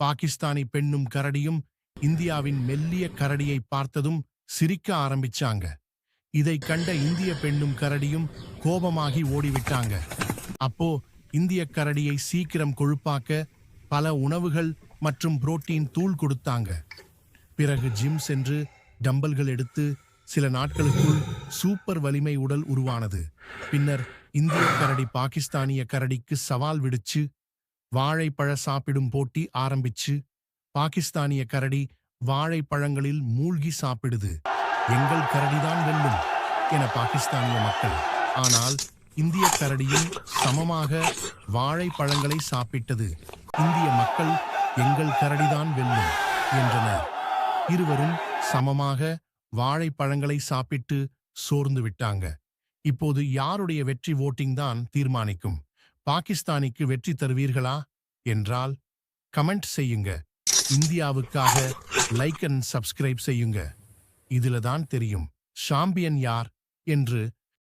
பாகிஸ்தானி பெண்ணும் கரடியும் இந்தியாவின் மெல்லிய கரடியை பார்த்ததும் சிரிக்க ஆரம்பிச்சாங்க. இதை கண்ட இந்திய பெண்ணும் கரடியும் கோபமாகி ஓடிவிட்டாங்க. அப்போ இந்திய கரடியை சீக்கிரம் கொழுப்பாக்க பல உணவுகள் மற்றும் புரோட்டீன் தூள் கொடுத்தாங்க. பிறகு ஜிம் சென்று டம்பல்கள் எடுத்து சில நாட்களுக்குள் சூப்பர் வலிமை உடல் உருவானது. பின்னர் இந்திய கரடி பாகிஸ்தானிய கரடிக்கு சவால் விடுச்சு. வாழைப்பழ சாப்பிடும் போட்டி ஆரம்பிச்சு. பாகிஸ்தானிய கரடி வாழைப்பழங்களில் மூழ்கி சாப்பிடுது. எங்கள் கரடிதான் வெல்லும் என பாகிஸ்தானிய மக்கள். ஆனால் இந்திய கரடியும் சமமாக வாழைப்பழங்களை சாப்பிட்டது. இந்திய மக்கள் எங்கள் கரடிதான் வெல்லும் என்றனர். இருவரும் சமமாக வாழைப்பழங்களை சாப்பிட்டு சோர்ந்து விட்டாங்க. இப்போது யாருடைய வெற்றி ஓட்டிங் தான் தீர்மானிக்கும். பாகிஸ்தானிக்கு வெற்றி தருவீர்களா என்றால் கமெண்ட் செய்யுங்க. இந்தியாவுக்காக லைக் அண்ட் சப்ஸ்கிரைப் செய்யுங்க. இதுல தான் தெரியும் சாம்பியன் யார் என்று.